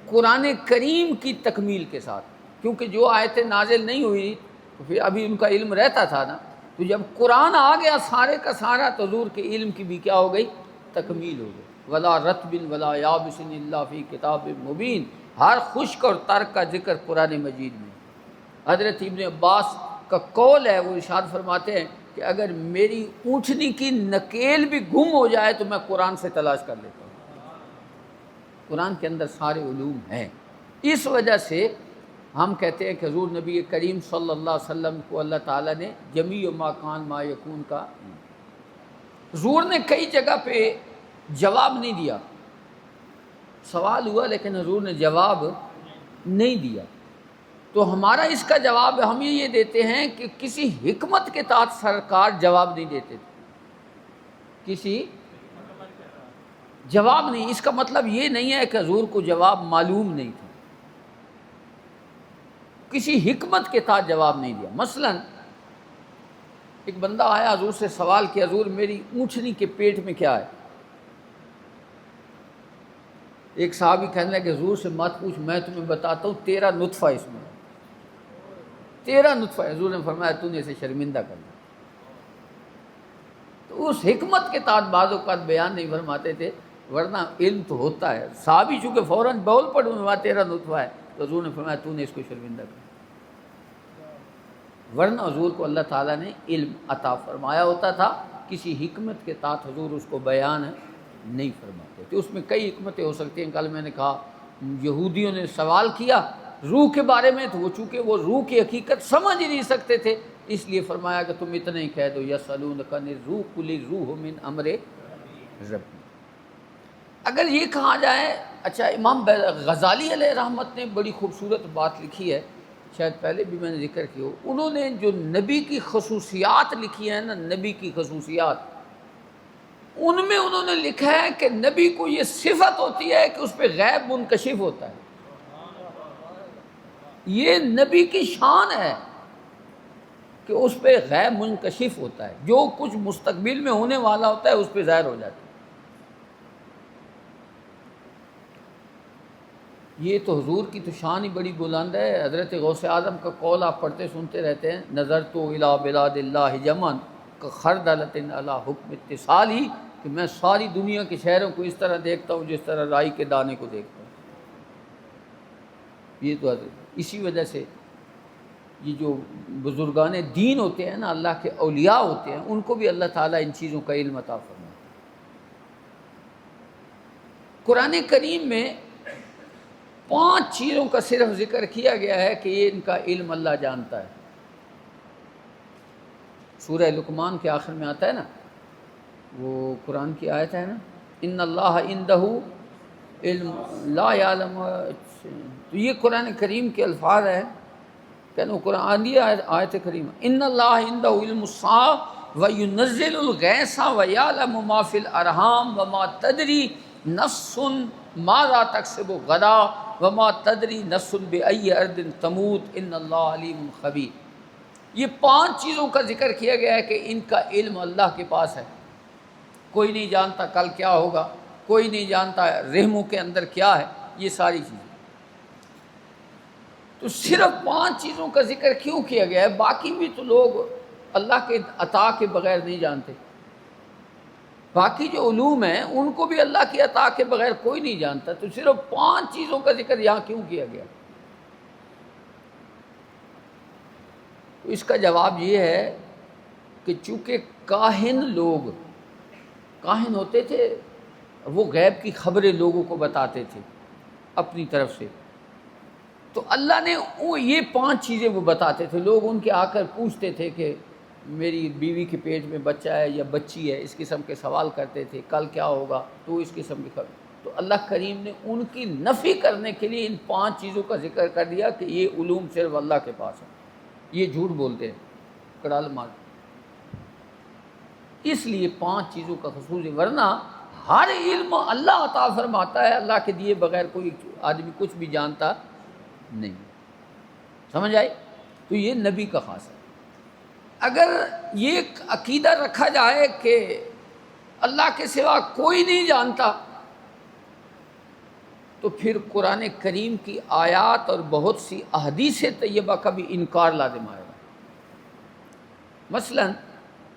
قرآن کریم کی تکمیل کے ساتھ، کیونکہ جو آیتیں نازل نہیں ہوئی تو پھر ابھی ان کا علم رہتا تھا نا، تو جب قرآن آ گیا سارے کا سارا، تو حضور کے علم کی بھی کیا ہو گئی؟ تکمیل ہو گئی۔ ولا رطب ولا یابس الا فی کتاب مبین، ہر خشک اور تر کا ذکر قرآن مجید میں۔ حضرت ابن عباس کا قول ہے، وہ ارشاد فرماتے ہیں کہ اگر میری اونٹنی کی نکیل بھی گم ہو جائے تو میں قرآن سے تلاش کر لیتا ہوں۔ قرآن کے اندر سارے علوم ہیں۔ اس وجہ سے ہم کہتے ہیں کہ حضور نبی کریم صلی اللہ علیہ وسلم کو اللہ تعالیٰ نے جمیع ما کان ما یکون کا، حضور نے کئی جگہ پہ جواب نہیں دیا، سوال ہوا لیکن حضور نے جواب نہیں دیا۔ تو ہمارا اس کا جواب ہم یہ دیتے ہیں کہ کسی حکمت کے تحت سرکار جواب نہیں دیتے تھے، کسی جواب نہیں۔ اس کا مطلب یہ نہیں ہے کہ حضور کو جواب معلوم نہیں تھا، کسی حکمت کے تحت جواب نہیں دیا۔ مثلا ایک بندہ آیا حضور سے سوال کیا، حضور میری اونٹنی کے پیٹ میں کیا ہے؟ ایک صحابی کہنے لگے حضور سے مت پوچھ، میں تمہیں بتاتا ہوں، تیرا نطفہ اس میں ہے، تیرا نطفہ ہے۔ حضور نے فرمایا تو نے اسے شرمندہ کرنا۔ تو اس حکمت کے تحت بعض اوقات بیان نہیں فرماتے تھے، ورنہ علم تو ہوتا ہے۔ صحابی چونکہ فوراً بول پڑ وہاں تیرا نطفہ ہے، تو حضور نے فرمایا تو نے اس کو شرمندہ کرنا، ورنہ حضور کو اللہ تعالیٰ نے علم عطا فرمایا ہوتا تھا، کسی حکمت کے تحت حضور اس کو بیان نہیں فرماتے تھے۔ اس میں کئی حکمتیں ہو سکتی ہیں۔ کل میں نے کہا یہودیوں نے سوال کیا روح کے بارے میں، تو وہ چونکہ وہ روح کی حقیقت سمجھ ہی نہیں سکتے تھے، اس لیے فرمایا کہ تم اتنا ہی کہہ دو یسألونک عن الروح قل الروح من امر ربی۔ اگر یہ کہا جائے، اچھا امام غزالی علیہ رحمت نے بڑی خوبصورت بات لکھی ہے، شاید پہلے بھی میں نے ذکر کی ہو۔ انہوں نے جو نبی کی خصوصیات لکھی ہیں نا، نبی کی خصوصیات، ان میں انہوں نے لکھا ہے کہ نبی کو یہ صفت ہوتی ہے کہ اس پہ غیب منکشف ہوتا ہے۔ یہ نبی کی شان ہے کہ اس پہ غیب منکشف ہوتا ہے، جو کچھ مستقبل میں ہونے والا ہوتا ہے اس پہ ظاہر ہو جاتا ہے۔ یہ تو حضور کی تو شان ہی بڑی بلند ہے۔ حضرت غوث اعظم کا قول آپ پڑھتے سنتے رہتے ہیں، نظرت الی بلاد اللہ جمن کخردلۃ علی حکم اتصال، ہی کہ میں ساری دنیا کے شہروں کو اس طرح دیکھتا ہوں جس طرح رائی کے دانے کو دیکھتا ہوں۔ یہ تو اسی وجہ سے یہ جو بزرگان دین ہوتے ہیں نا، اللہ کے اولیاء ہوتے ہیں، ان کو بھی اللہ تعالیٰ ان چیزوں کا علم عطا فرماتا ہے۔ قرآن کریم میں 5 چیزوں کا صرف ذکر کیا گیا ہے کہ یہ ان کا علم اللہ جانتا ہے۔ سورہ لقمان کے آخر میں آتا ہے نا، وہ قرآن کی آیت ہے نا، ان اللہ عندہ علم لا یعلم، تو یہ قرآن کریم کے الفاظ ہیں، کہ وہ قرآنی آیت کریمہ، ان اللہ عندہ علم الساعۃ وینزل الغیث ویعلم ما فی الارحام وما تدری نفس ماذا تکسب غدا وما تدری نفس بأی ارض تموت ان اللہ علیم خبیر۔ یہ 5 چیزوں کا ذکر کیا گیا ہے کہ ان کا علم اللہ کے پاس ہے۔ کوئی نہیں جانتا کل کیا ہوگا، کوئی نہیں جانتا رحموں کے اندر کیا ہے، یہ ساری چیزیں۔ تو صرف 5 چیزوں کا ذکر کیوں کیا گیا ہے؟ باقی بھی تو لوگ اللہ کے عطا کے بغیر نہیں جانتے، باقی جو علوم ہیں ان کو بھی اللہ کی عطا کے بغیر کوئی نہیں جانتا، تو صرف 5 چیزوں کا ذکر یہاں کیوں کیا گیا؟ تو اس کا جواب یہ ہے کہ چونکہ کاہن لوگ، کاہن ہوتے تھے، وہ غیب کی خبریں لوگوں کو بتاتے تھے اپنی طرف سے، تو اللہ نے یہ 5 چیزیں وہ بتاتے تھے۔ لوگ ان کے آ کر پوچھتے تھے کہ میری بیوی کے پیٹ میں بچہ ہے یا بچی ہے، اس قسم کے سوال کرتے تھے، کل کیا ہوگا، تو اس قسم کی خبر۔ تو اللہ کریم نے ان کی نفی کرنے کے لیے ان 5 چیزوں کا ذکر کر دیا کہ یہ علوم صرف اللہ کے پاس ہے، یہ جھوٹ بولتے ہیں، کڑال مار، اس لیے 5 چیزوں کا خصوص ہے۔ ورنہ ہر علم اللہ عطا فرماتا ہے، اللہ کے دیے بغیر کوئی آدمی کچھ بھی جانتا نہیں۔ سمجھ آئی؟ تو یہ نبی کا خاص ہے۔ اگر یہ عقیدہ رکھا جائے کہ اللہ کے سوا کوئی نہیں جانتا، تو پھر قرآن کریم کی آیات اور بہت سی احادیث طیبہ کا بھی انکار لازم آئے گا۔ مثلا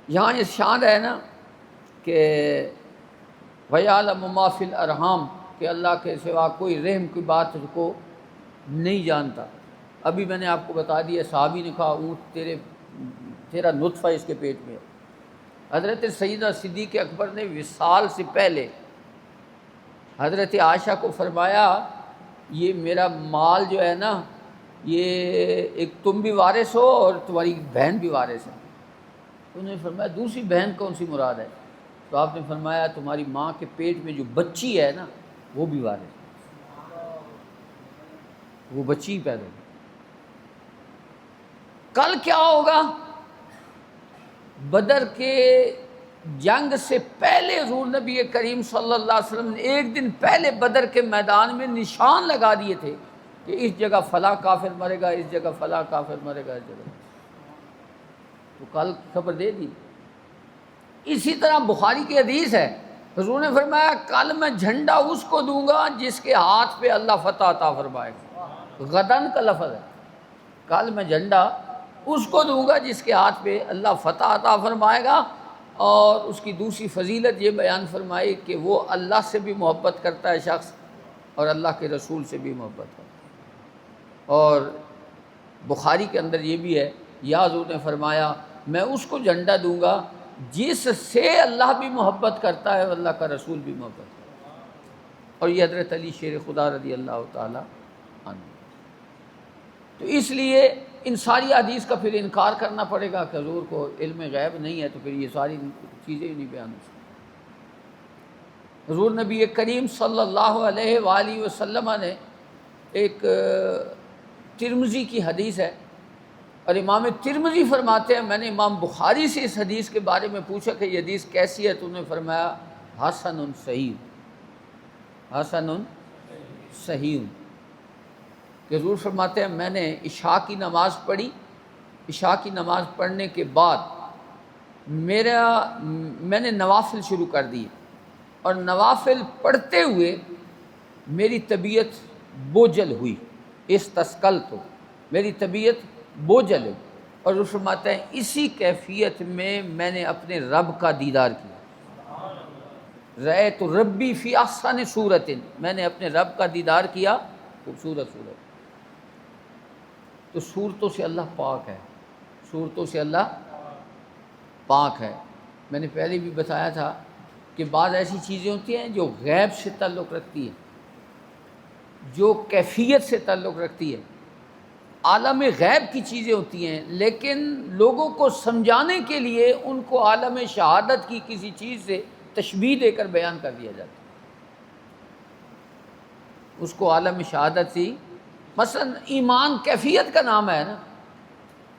یہاں ارشاد ہے نا کہ وَيَعْلَمُ مَا فِي الْأَرْحَامِ کہ اللہ کے سوا کوئی رحم کی بات کو نہیں جانتا۔ ابھی میں نے آپ کو بتا دیا، صحابی نے کہا اونٹ تیرا نطفہ اس کے پیٹ میں ہے۔ حضرت سیدہ صدیق اکبر نے وصال سے پہلے حضرت عائشہ کو فرمایا یہ میرا مال جو ہے نا، یہ ایک تم بھی وارث ہو اور تمہاری بہن بھی وارث ہے۔ تو انہوں نے فرمایا دوسری بہن کون سی مراد ہے؟ تو آپ نے فرمایا تمہاری ماں کے پیٹ میں جو بچی ہے نا وہ بھی وارث ہے، وہ بچی ہی پیدا ہوئی۔ کل کیا ہوگا؟ بدر کے جنگ سے پہلے حضور نبی کریم صلی اللہ علیہ وسلم نے ایک دن پہلے بدر کے میدان میں نشان لگا دیے تھے کہ اس جگہ فلاں کافر مرے گا، اس جگہ فلاں کافر مرے گا، اس جگہ۔ تو کل خبر دے دی۔ اسی طرح بخاری کی حدیث ہے، حضور نے فرمایا کل میں جھنڈا اس کو دوں گا جس کے ہاتھ پہ اللہ فتح عطا فرمائے گا۔ غدن کا لفظ ہے، کل میں جھنڈا اس کو دوں گا جس کے ہاتھ پہ اللہ فتح عطا فرمائے گا۔ اور اس کی دوسری فضیلت یہ بیان فرمائی کہ وہ اللہ سے بھی محبت کرتا ہے شخص اور اللہ کے رسول سے بھی محبت کرتا ہے۔ اور بخاری کے اندر یہ بھی ہے، یا حضور نے فرمایا میں اس کو جھنڈا دوں گا جس سے اللہ بھی محبت کرتا ہے اور اللہ کا رسول بھی محبت کرتا ہے۔ اور یہ حضرت علی شیر خدا رضی اللہ تعالی عنہ۔ تو اس لیے ان ساری حدیث کا پھر انکار کرنا پڑے گا کہ حضور کو علم غیب نہیں ہے، تو پھر یہ ساری چیزیں ہی نہیں بیان ہو سکتی۔ حضور نبی کریم صلی اللہ علیہ وآلہ وسلم نے ایک ترمذی کی حدیث ہے، اور امام ترمذی فرماتے ہیں میں نے امام بخاری سے اس حدیث کے بارے میں پوچھا کہ یہ حدیث کیسی ہے، تو انہوں نے فرمایا حسن صحیح، حسن صحیح۔ کہ حضور فرماتے ہیں میں نے عشاء کی نماز پڑھی، عشاء کی نماز پڑھنے کے بعد میں نے نوافل شروع کر دیے، اور نوافل پڑھتے ہوئے میری طبیعت بوجھل ہوئی، استثقلت، میری طبیعت بوجھل ہوئی۔ اور حضور فرماتے ہیں اسی کیفیت میں نے اپنے رب کا دیدار کیا، رأیت ربی فی احسن صورت، میں نے اپنے رب کا دیدار کیا خوبصورت صورت۔ تو صورتوں سے اللہ پاک ہے، صورتوں سے اللہ پاک ہے۔ میں نے پہلے بھی بتایا تھا کہ بعض ایسی چیزیں ہوتی ہیں جو غیب سے تعلق رکھتی ہے، جو کیفیت سے تعلق رکھتی ہے، عالم غیب کی چیزیں ہوتی ہیں، لیکن لوگوں کو سمجھانے کے لیے ان کو عالم شہادت کی کسی چیز سے تشبیہ دے کر بیان کر دیا جاتا ہے، اس کو عالم شہادت سے۔ مثلا ایمان کیفیت کا نام ہے نا،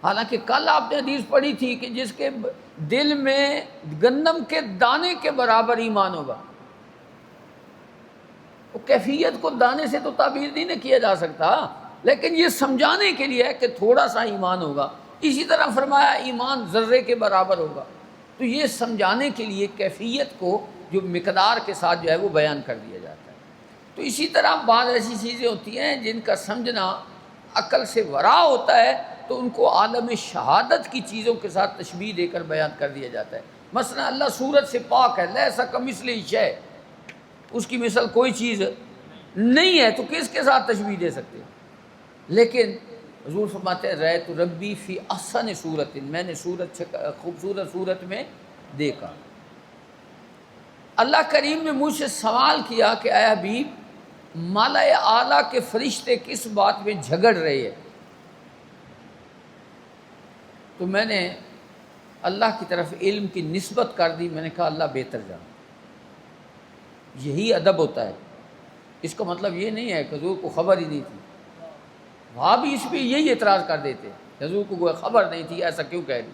حالانکہ کل آپ نے حدیث پڑھی تھی کہ جس کے دل میں گندم کے دانے کے برابر ایمان ہوگا، وہ کیفیت کو دانے سے تو تعبیر نہیں کیا جا سکتا، لیکن یہ سمجھانے کے لیے ہے کہ تھوڑا سا ایمان ہوگا۔ اسی طرح فرمایا ایمان ذرے کے برابر ہوگا، تو یہ سمجھانے کے لیے کیفیت کو جو مقدار کے ساتھ جو ہے وہ بیان کر دیا جاتا ہے۔ تو اسی طرح بعض ایسی چیزیں ہوتی ہیں جن کا سمجھنا عقل سے ورا ہوتا ہے، تو ان کو عالم شہادت کی چیزوں کے ساتھ تشبیہ دے کر بیان کر دیا جاتا ہے۔ مثلا اللہ صورت سے پاک ہے، لیسا کمثلہ شیء، اس کی مثل کوئی چیز نہیں ہے، تو کس کے ساتھ تشبیہ دے سکتے ہیں؟ لیکن حضور فرماتے ہیں رأیت ربی فی احسن صورت، میں نے خوبصورت صورت میں دیکھا۔ اللہ کریم نے مجھ سے سوال کیا کہ اے حبیب مالا اعلیٰ کے فرشتے کس بات میں جھگڑ رہے ہیں؟ تو میں نے اللہ کی طرف علم کی نسبت کر دی، میں نے کہا اللہ بہتر جانا۔ یہی ادب ہوتا ہے، اس کا مطلب یہ نہیں ہے کہ حضور کو خبر ہی نہیں تھی۔ وہاں بھی اس پہ یہی اعتراض کر دیتے حضور کو کوئی خبر نہیں تھی، ایسا کیوں کہہ رہی؟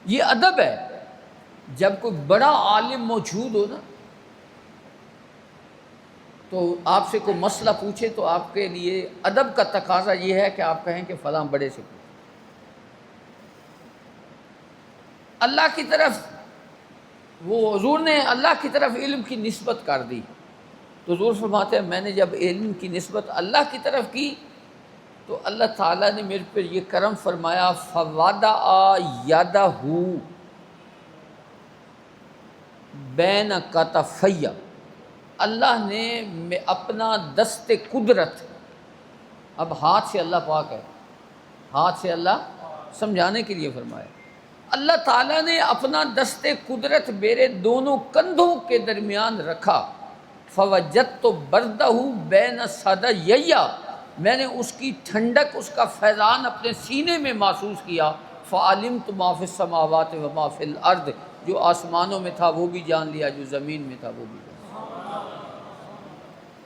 یہ ادب ہے، جب کوئی بڑا عالم موجود ہو نا تو آپ سے کوئی مسئلہ پوچھے تو آپ کے لیے ادب کا تقاضا یہ ہے کہ آپ کہیں کہ فلاں بڑے سے پوچھیں۔ اللہ کی طرف وہ حضور نے اللہ کی طرف علم کی نسبت کر دی، تو حضور فرماتے ہیں میں نے جب علم کی نسبت اللہ کی طرف کی تو اللہ تعالیٰ نے میرے پر یہ کرم فرمایا، فوضع یدہ، بین کتفی، اللہ نے اپنا دست قدرت، اب ہاتھ سے اللہ پاک ہے، ہاتھ سے اللہ سمجھانے کے لیے فرمایا، اللہ تعالیٰ نے اپنا دست قدرت میرے دونوں کندھوں کے درمیان رکھا، فوجدت بردہ بین صدیی، میں نے اس کی ٹھنڈک، اس کا فیضان اپنے سینے میں محسوس کیا، فعلمت ما فی السماوات و ما فی الارض، جو آسمانوں میں تھا وہ بھی جان لیا، جو زمین میں تھا وہ بھی جان لیا۔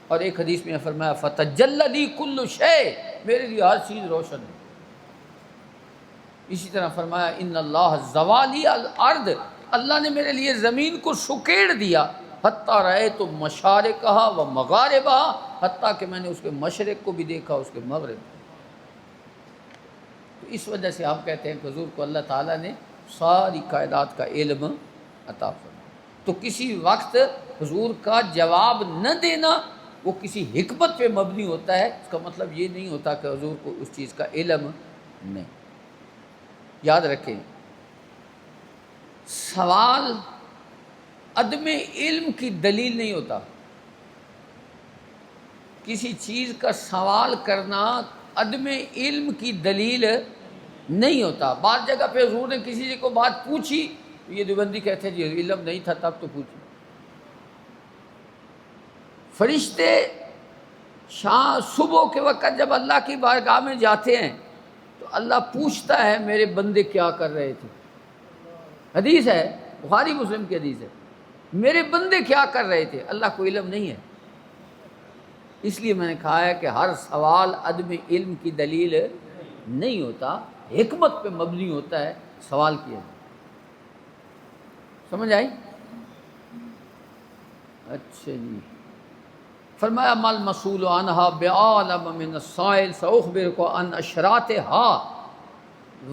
اور ایک حدیث میں فرمایا فتجلی لی کل شیء، میرے لیے ہر چیز روشن ہے۔ اسی طرح فرمایا ان اللہ زوالی الارض، اللہ نے میرے لیے زمین کو سکیڑ دیا، حتیٰ رأیت مشارقہا و مغاربہا، حتیٰ کہ میں نے اس کے مشرق کو بھی دیکھا، اس کے مغرب کو۔ تو اس وجہ سے ہم کہتے ہیں کہ حضور کو اللہ تعالیٰ نے ساری کائنات کا علم عطا فرمایا۔ تو کسی وقت حضور کا جواب نہ دینا وہ کسی حکمت پہ مبنی ہوتا ہے، اس کا مطلب یہ نہیں ہوتا کہ حضور کو اس چیز کا علم نہیں۔ یاد رکھیں، سوال عدم علم کی دلیل نہیں ہوتا، کسی چیز کا سوال کرنا عدم علم کی دلیل نہیں ہوتا۔ بعض جگہ پہ حضور نے کسی کو بات پوچھی، یہ دیوبندی کہتے ہیں جی علم نہیں تھا تب تو پوچھی۔ فرشتے صبح کے وقت جب اللہ کی بارگاہ میں جاتے ہیں تو اللہ پوچھتا ہے میرے بندے کیا کر رہے تھے، حدیث ہے، بخاری مسلم کی حدیث ہے، میرے بندے کیا کر رہے تھے، اللہ کو علم نہیں ہے۔ اس لیے میں نے کہا ہے کہ ہر سوال عدم علم کی دلیل نہیں ہوتا، حکمت پہ مبنی ہوتا ہے سوال کیا جائے۔ سمجھ آئی؟ اچھا جی، فرمایا مال مسئول عنہا بعالم من السائل سأخبرک عن اشراطها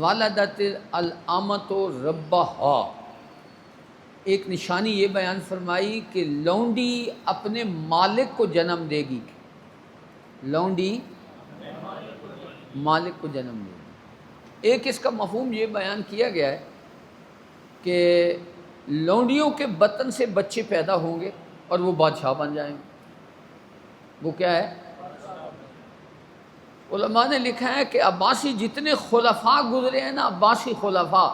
ولدت الامۃ ربہا۔ ایک نشانی یہ بیان فرمائی کہ لونڈی اپنے مالک کو جنم دے گی، لونڈی مالک کو جنم دے گی۔ ایک اس کا مفہوم یہ بیان کیا گیا ہے کہ لونڈیوں کے بطن سے بچے پیدا ہوں گے اور وہ بادشاہ بن جائیں گے۔ وہ کیا ہے؟ علماء نے لکھا ہے کہ عباسی جتنے خلفاء گزرے ہیں نا، عباسی خلفاء،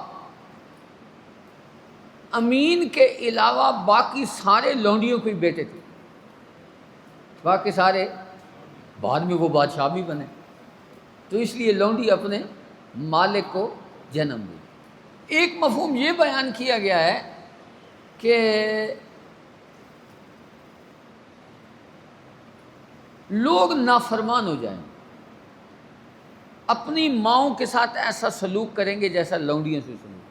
امین کے علاوہ باقی سارے لونڈیوں کے بیٹے تھے، باقی سارے بعد میں وہ بادشاہ بھی بنے۔ تو اس لیے لونڈی اپنے مالک کو جنم دی۔ ایک مفہوم یہ بیان کیا گیا ہے کہ لوگ نافرمان ہو جائیں، اپنی ماؤں کے ساتھ ایسا سلوک کریں گے جیسا لونڈیوں سے سلوک،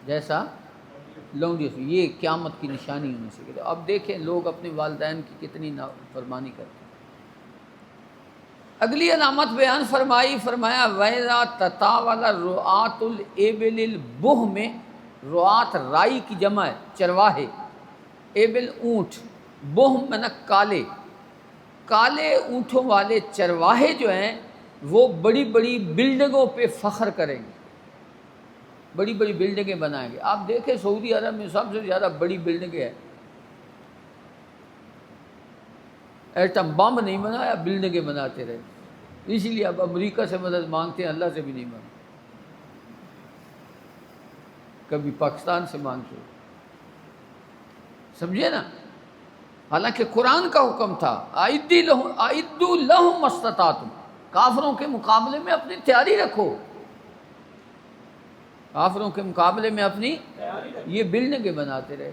جیسا لونڈیوں سے، یہ قیامت کی نشانی ہونے سے۔ اب دیکھیں لوگ اپنے والدین کی کتنی نافرمانی کرتے ہیں۔ اگلی علامت بیان فرمائی، فرمایا وَإِذَا تَطَاوَلَ رُعَاةُ الْإِبِلِ الْبُہْمِ، رعات رائی کی جمع ہے، چرواہے، ایبل اونٹ، بہم من کالے، کالے اونٹوں والے چرواہے جو ہیں وہ بڑی بڑی بلڈنگوں پہ فخر کریں گے، بڑی بڑی بلڈنگیں بنائیں گے۔ آپ دیکھیں سعودی عرب میں سب سے زیادہ بڑی بلڈنگیں ہیں، ایٹم بم نہیں بنایا، بلڈنگیں بناتے رہے، اسی لیے اب امریکہ سے مدد مانگتے ہیں، اللہ سے بھی نہیں مانگتے، کبھی پاکستان سے مانگتے ہیں، سمجھے نا؟ حالانکہ قرآن کا حکم تھا اعدوا لہم ما استطعتم، کافروں کے مقابلے میں اپنی تیاری رکھو، کافروں کے مقابلے میں اپنی، یہ بلڈنگیں بناتے رہے،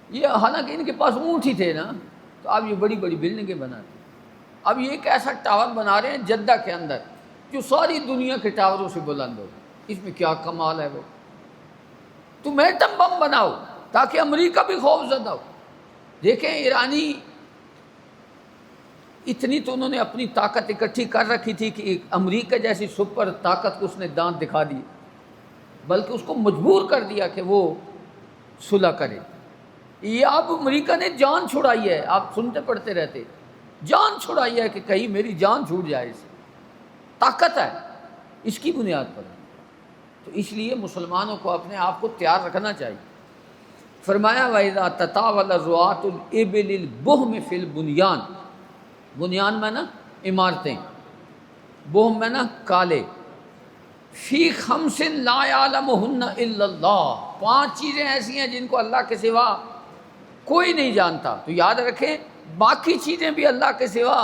یہ حالانکہ ان کے پاس اونٹ ہی تھے نا، تو اب یہ بڑی بڑی بلڈنگیں بناتے ہیں۔ اب یہ ایک ایسا ٹاور بنا رہے ہیں جدہ کے اندر جو ساری دنیا کے ٹاوروں سے بلند ہو، اس میں کیا کمال ہے وہ؟ تم ایٹم بم بناؤ تاکہ امریکہ بھی خوف زدہ ہو۔ دیکھیں ایرانی اتنی تو انہوں نے اپنی طاقت اکٹھی کر رکھی تھی کہ امریکہ جیسی سپر طاقت کو اس نے دانت دکھا دی، بلکہ اس کو مجبور کر دیا کہ وہ صلح کرے۔ یہ اب امریکہ نے جان چھڑائی ہے، آپ سنتے پڑھتے رہتے، جان چھڑائی ہے کہ کہیں میری جان چھوٹ جائے، اس طاقت ہے اس کی بنیاد پر۔ تو اس لیے مسلمانوں کو اپنے آپ کو تیار رکھنا چاہیے۔ فرمایا وَإِذَا تَطَاوَلَ الرُّعَاةُ الْإِبِلِ الْبُهْمِ فِي الْبُنْيَانِ، بنیان میں نا عمارتیں، بہم میں نا کالے، فی خمس لا یعلمہن الا اللہ، 5 چیزیں ایسی ہیں جن کو اللہ کے سوا کوئی نہیں جانتا. تو یاد رکھیں باقی چیزیں بھی اللہ کے سوا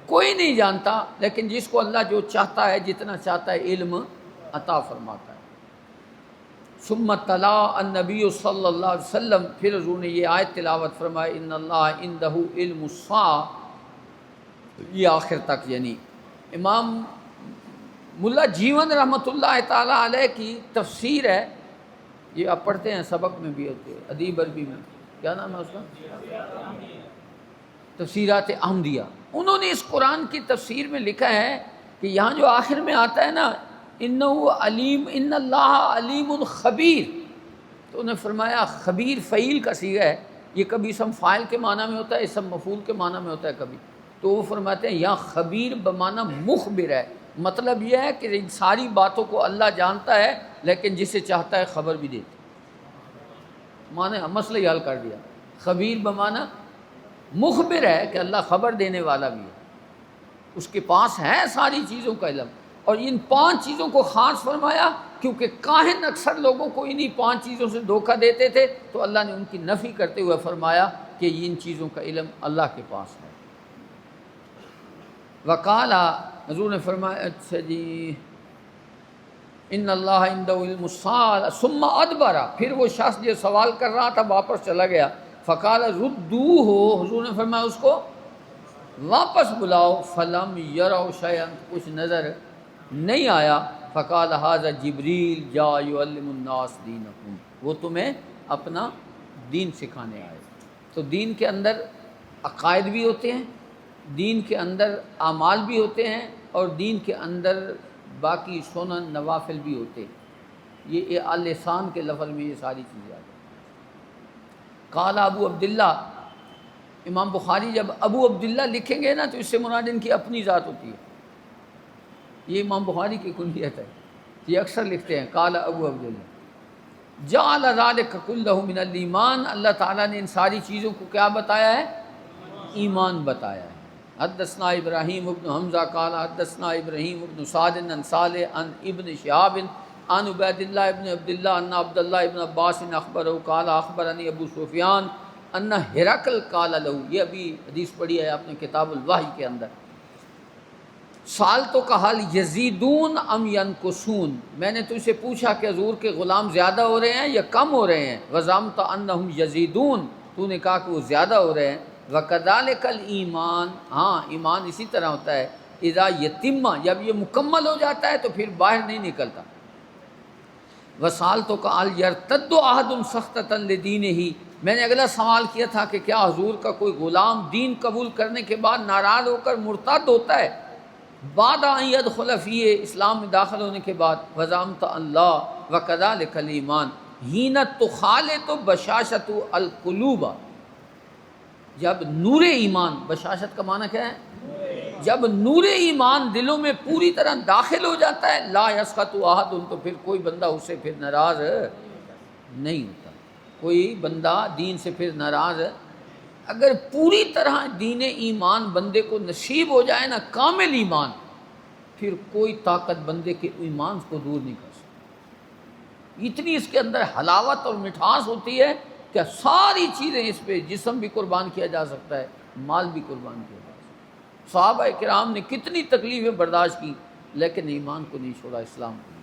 کوئی نہیں جانتا، لیکن جس کو اللہ جو چاہتا ہے جتنا چاہتا ہے علم عطا فرماتا ہے. ثم تلا النبی صلی اللہ علیہ وسلم، پھر حضور نے یہ آیت تلاوت فرمائی ان اللہ عندہ علم الساعہ، یہ آخر تک. یعنی امام ملا جیون رحمۃ اللہ تعالی علیہ کی تفسیر ہے، یہ آپ پڑھتے ہیں سبق میں بھی ہوتے ہیں، ادیب عربی میں، کیا نام ہے اس کا، تفسیرات احمدیہ. انہوں نے اس قرآن کی تفسیر میں لکھا ہے کہ یہاں جو آخر میں آتا ہے نا انہ علیم، ان اللہ علیم خبیر، تو انہوں نے فرمایا خبیر فعیل کا صیغہ ہے، یہ کبھی اسم فاعل کے معنی میں ہوتا ہے، اسم مفعول کے معنی میں ہوتا ہے کبھی. تو وہ فرماتے ہیں یہاں خبیر بمعنی مخبر ہے، مطلب یہ ہے کہ ان ساری باتوں کو اللہ جانتا ہے لیکن جسے چاہتا ہے خبر بھی دیتا ہے. معنی مسئلہ ہی حل کر دیا. خبیر بمعنی مخبر ہے کہ اللہ خبر دینے والا بھی ہے، اس کے پاس ہے ساری چیزوں کا علم. اور ان 5 چیزوں کو خاص فرمایا کیونکہ کاہن اکثر لوگوں کو انہی 5 چیزوں سے دھوکہ دیتے تھے، تو اللہ نے ان کی نفی کرتے ہوئے فرمایا کہ ان چیزوں کا علم اللہ کے پاس ہے. وقالا، حضور نے فرمایا اچھا جی ان اللہ عنده علم الساعہ ثم ادبر، پھر وہ شخص جو سوال کر رہا تھا واپس چلا گیا. فقال ردوہ، حضور نے فرمایا اس کو واپس بلاؤ. فلم یروا شیئا، کچھ نظر نہیں آیا. فقال ھذا جبریل جاء یعلم الناس دینکم، وہ تمہیں اپنا دین سکھانے آئے. تو دین کے اندر عقائد بھی ہوتے ہیں، دین کے اندر اعمال بھی ہوتے ہیں، اور دین کے اندر باقی سنن نوافل بھی ہوتے ہیں. یہ اللسان کے لفظ میں یہ ساری چیزیں آ جائیں. قال ابو عبداللہ، امام بخاری جب ابو عبداللہ لکھیں گے نا تو اس سے مراد ان کی اپنی ذات ہوتی ہے. یہ امام بخاری کی کنیت ہے، یہ اکثر لکھتے ہیں قال ابو عبداللہ. جعل ذلک کلہ من الایمان، اللہ تعالیٰ نے ان ساری چیزوں کو کیا بتایا ہے؟ ایمان بتایا ہے. حدثنا ابراہیم ابن حمزہ قال حدثنا ابراہیم ابن سعد عن صالح عن ابن شہاب عن عبید اللہ ابن عبداللہ ان عبداللہ ابن عباس اخبرہ قال اخبرنی ابو سفیان ان ہرقل قال لہ، یہ ابھی حدیث پڑھی ہے آپ نے کتاب الوحی کے اندر. سال تو کا حال یزیدون ام ینقصون، میں نے تجھ سے پوچھا کہ حضور کے غلام زیادہ ہو رہے ہیں یا کم ہو رہے ہیں. وزعمت انہم یزیدون، تو نے کہا کہ وہ زیادہ ہو رہے ہیں. وَكَذَلِكَ الْإِيمَانُ، ہاں ایمان اسی طرح ہوتا ہے. اذا یتم، جب یہ مکمل ہو جاتا ہے تو پھر باہر نہیں نکلتا. وسالتو کا ال یرتد احد سختۃ لدینہ، میں نے اگلا سوال کیا تھا کہ کیا حضور کا کوئی غلام دین قبول کرنے کے بعد ناراض ہو کر مرتد ہوتا ہے بعد ان يدخل فیہ، اسلام میں داخل ہونے کے بعد. وزعمت اللہ وکذلک الایمان حین تخالط بشاشۃ القلوب، جب نور ایمان، بشاشت کا معنی کیا ہے؟ جب نور ایمان دلوں میں پوری طرح داخل ہو جاتا ہے، لا یسخط احد، تو پھر کوئی بندہ اس سے پھر ناراض نہیں ہوتا. کوئی بندہ دین سے پھر ناراض ہے. اگر پوری طرح دین ایمان بندے کو نصیب ہو جائے نا، کامل ایمان، پھر کوئی طاقت بندے کے ایمان کو دور نہیں کر سکتی. اتنی اس کے اندر حلاوت اور مٹھاس ہوتی ہے کہ ساری چیزیں اس پہ، جسم بھی قربان کیا جا سکتا ہے، مال بھی قربان کیا جا سکتا ہے. صحابہ کرام نے کتنی تکلیفیں برداشت کی لیکن ایمان کو نہیں چھوڑا، اسلام کو.